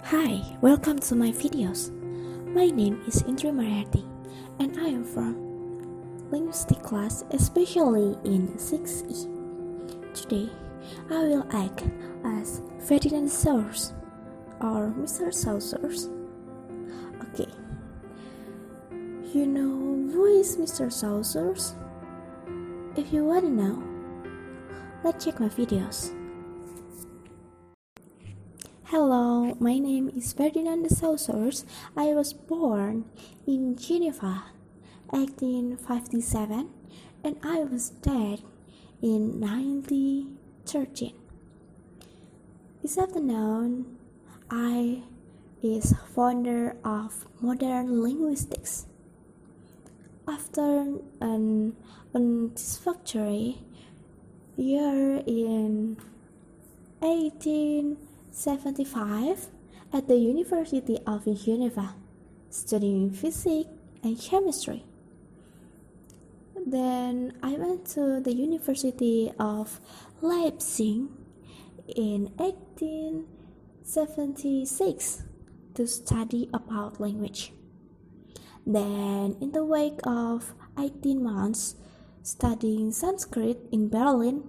Hi, welcome to my videos. My name is Indri Mariarti and I am from linguistic class, especially in 6E. Today, I will act as Ferdinand Saussure or Mr. Saussure. Okay, you know who is Mr. Saussure? If you want to know, let's check my videos. Hello, my name is Ferdinand Saussure. I was born in Geneva, 1857, and I was dead in 1913. This afternoon, I is founder of modern linguistics. After an unsatisfactory year in 1875 at the University of Geneva, studying physics and chemistry. Then I went to the University of Leipzig in 1876 to study about language. Then, in the wake of 18 months studying Sanskrit in Berlin,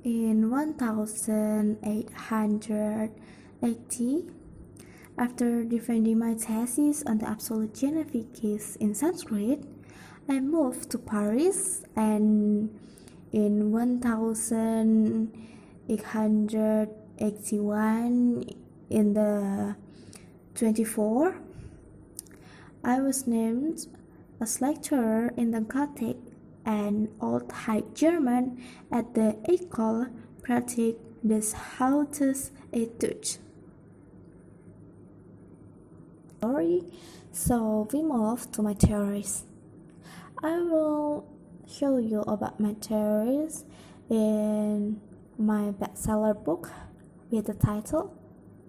in 1880, after defending my thesis on the absolute Genevieve case in Sanskrit, I moved to Paris, and in 1881, in the 24, I was named as lecturer in the Gothic and Old High German at the École pratique des Hautes Études. So we move to my theories. I will show you about my theories in my bestseller book with the title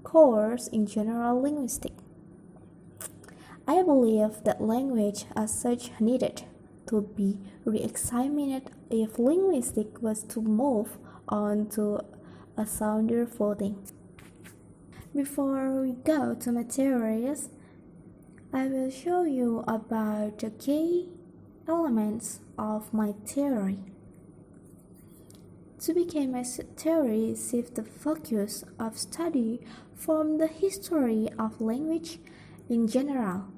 Course in General Linguistics. I believe that language as such needed to be re-examined if linguistics was to move on to a sounder footing. Before we go to my theories, I will show you about the key elements of my theory. To begin, my theory shifts the focus of study from the history of language in general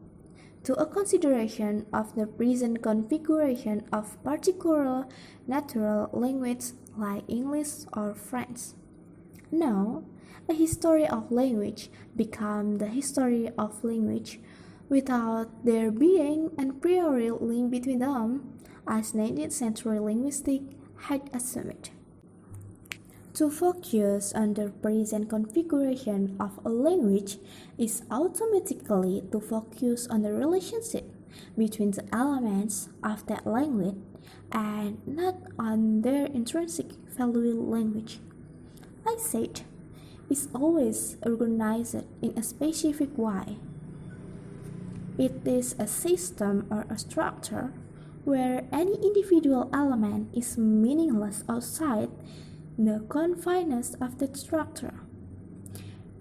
to a consideration of the present configuration of particular natural language like English or French. Now, a history of language becomes the history of language without there being a priori link between them, as 19th century linguistics had assumed. To focus on the present configuration of a language is automatically to focus on the relationship between the elements of that language and not on their intrinsic value language. I said, it's always organized in a specific way. It is a system or a structure where any individual element is meaningless outside the confines of the structure.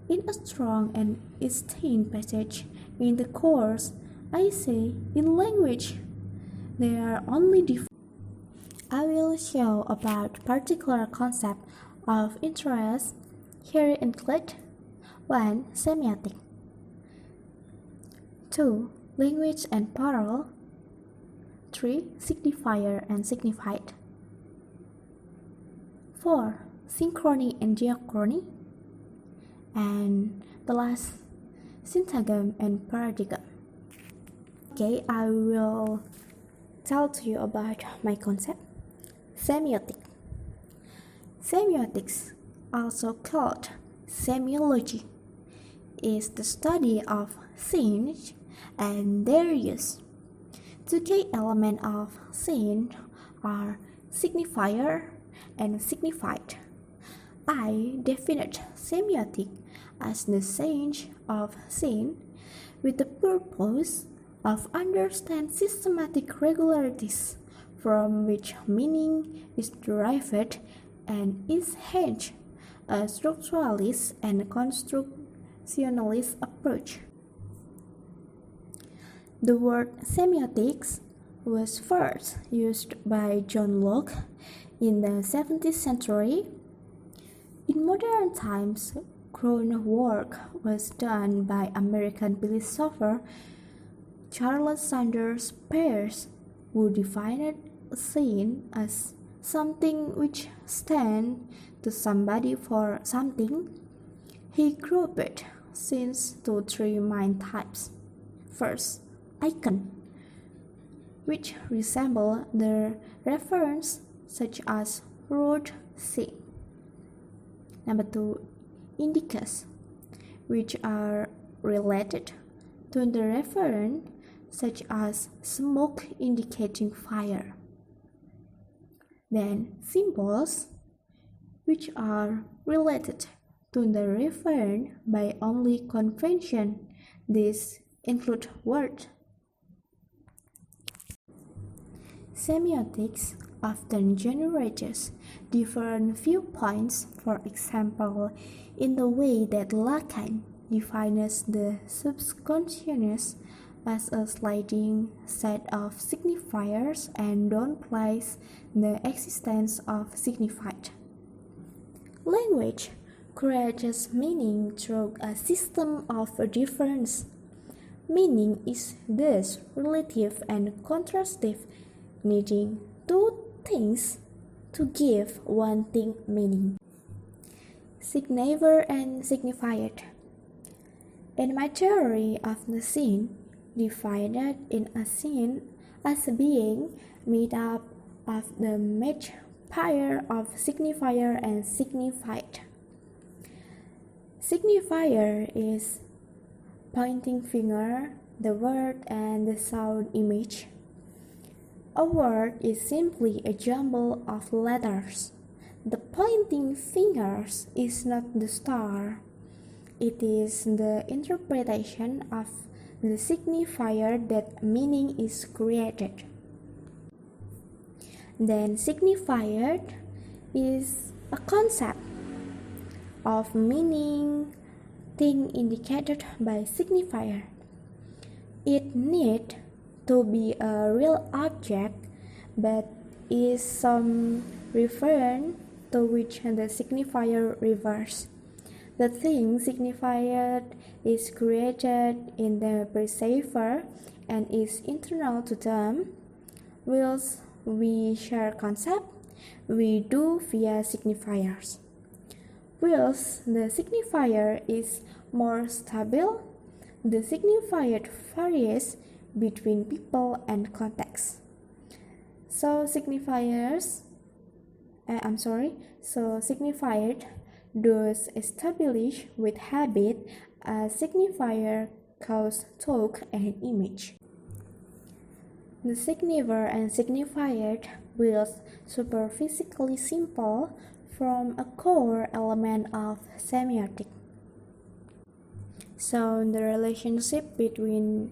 In a strong and distinct passage in the course, I say in language, there are only different. I will show about particular concept of interest here include 1. Semiotic, 2. Language and parallel, 3. Signifier and signified, 4. Synchrony and diachrony, and the last, syntagm and paradigm. Okay, I will tell to you about my concept. Semiotic. Semiotics, also called semiology, is the study of signs and their use. The key elements of sign are signifier and signified. I defined semiotic as the science of sign with the purpose of understand systematic regularities from which meaning is derived and is hence a structuralist and rationalist approach. The word semiotics was first used by John Locke in the 17th century. In modern times, groundwork was done by American philosopher Charles Sanders Peirce, who defined a scene as something which stands to somebody for something. He grouped scenes to three main types. First, icon, which resemble the reference such as road, sea. Number two, indicas, which are related to the reference such as smoke indicating fire. Then symbols, which are related to the reference by only convention. These include words. Semiotics often generates different viewpoints, for example, in the way that Lacan defines the subconscious as a sliding set of signifiers and downplays the existence of signified. Language creates meaning through a system of difference. Meaning is thus relative and contrastive, needing two things to give one thing meaning. Signifier and signified. In my theory of the scene, divided in a scene as a being made up of the matched pair of signifier and signified. Signifier is pointing finger, the word, and the sound image. A word is simply a jumble of letters. The pointing fingers is not the star. It is the interpretation of the signifier that meaning is created. Then signified is a concept of meaning thing indicated by signifier. It need to be a real object, but is some reference to which the signifier refers. The thing signified is created in the perceiver and is internal to them. Whilst we share concept, we do via signifiers. Whilst the signifier is more stable, the signified varies between people and context. So signified does establish with habit a signifier cause talk and image. The signifier and signified will superficially simple from a core element of semiotic. So the relationship between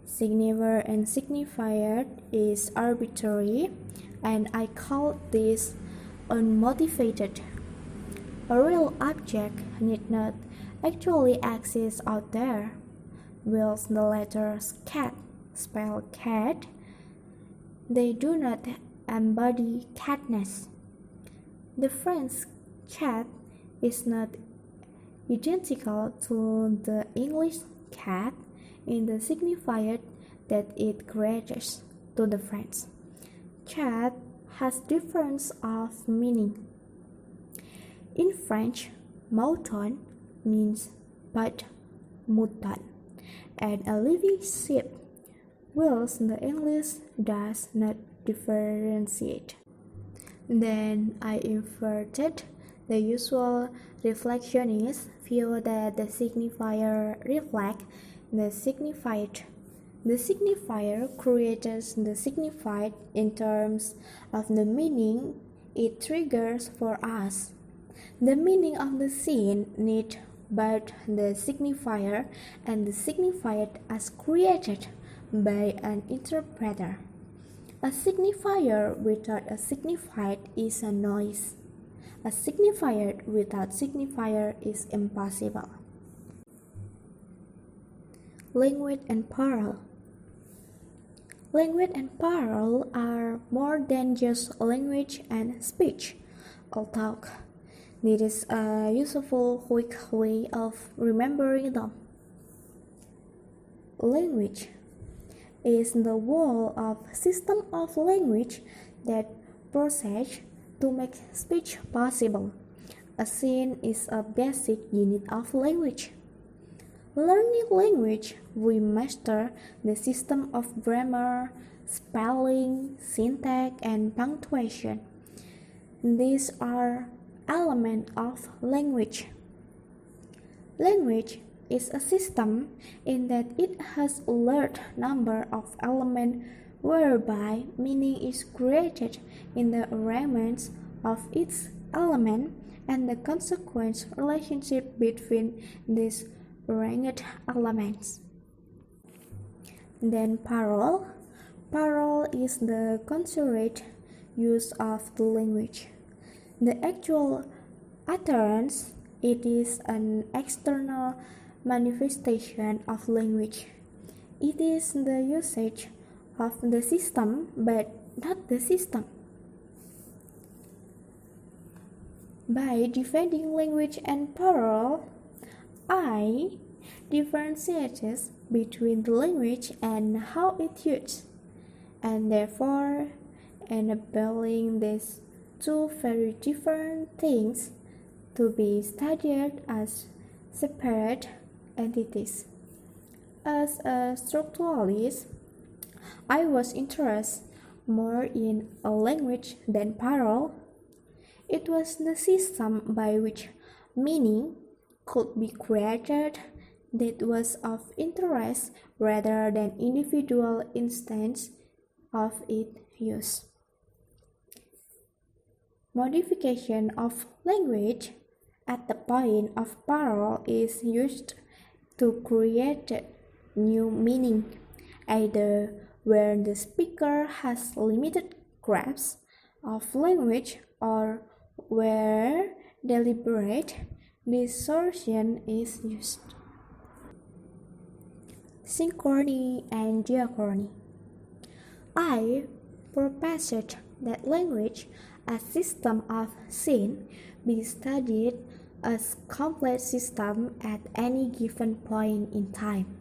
signifier and signified is arbitrary, and I call this unmotivated. A real object need not actually exist out there. Whilst the letters cat spell cat, they do not embody catness. The French cat is not identical to the English cat in the signifier that it creates to the French. Cat has difference of meaning. In French, mouton means but mouton, and a living sheep, whilst the English does not differentiate. Then I inverted the usual reflectionist view that the signifier reflects the signified. The signifier creates the signified in terms of the meaning it triggers for us. The meaning of the scene needs both the signifier and the signified as created by an interpreter. A signifier without a signified is a noise. A signifier without signifier is impossible. Language and parallel. Language and parallel are more than just language and speech or talk. This is a useful, quick way of remembering them. Language is the whole of system of language that process to make speech possible. A scene is a basic unit of language. Learning language, we master the system of grammar, spelling, syntax, and punctuation. These are elements of language. Language is a system in that it has a large number of elements whereby meaning is created in the arrangements of each element and the consequent relationship between these arranged elements. Then parallel. Parallel is the considerate use of the language. The actual utterance, it is an external manifestation of language. It is the usage of the system, but not the system. By dividing language and parallel, I differentiates between the language and how it used, and therefore enabling these two very different things to be studied as separate entities. As a structuralist, I was interested more in a language than parallel. It was the system by which meaning could be created that was of interest rather than individual instance of its use. Modification of language at the point of parallel is used to create new meaning, either where the speaker has limited grasp of language or where deliberate distortion is used. Synchrony and diachrony. I proposed that language, a system of scene, be studied as complex system at any given point in time.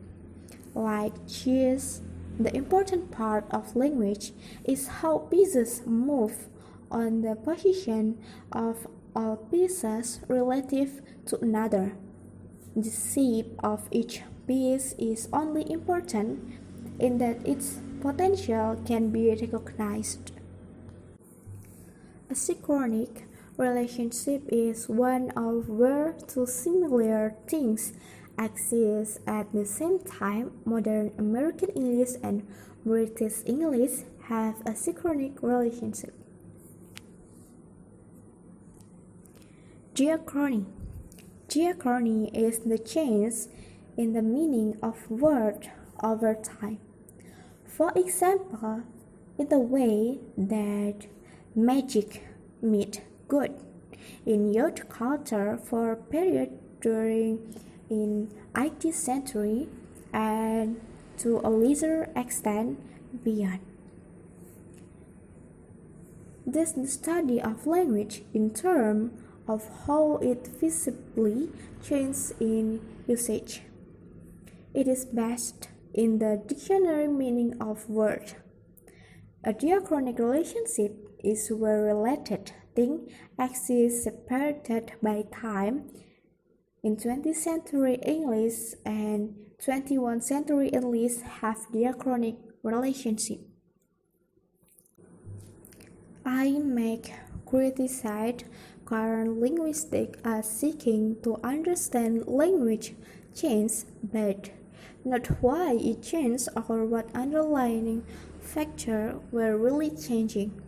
Like chess, the important part of language is how pieces move on the position of all pieces relative to another. The shape of each piece is only important in that its potential can be recognized. A synchronic relationship is one of where two similar things exist at the same time. Modern American English and British English have a synchronic relationship. Diachrony. Diachrony is the change in the meaning of word over time. For example, in the way that magic meant good in youth culture for a period during in 18th century and to a lesser extent beyond. This is the study of language in terms of how it visibly changes in usage. It is based in the dictionary meaning of word. A diachronic relationship is where related things exist separated by time. In 20th century English and 21st century English have diachronic relationship. I make criticize current linguistics as seeking to understand language change, but not why it changed or what underlying factors were really changing.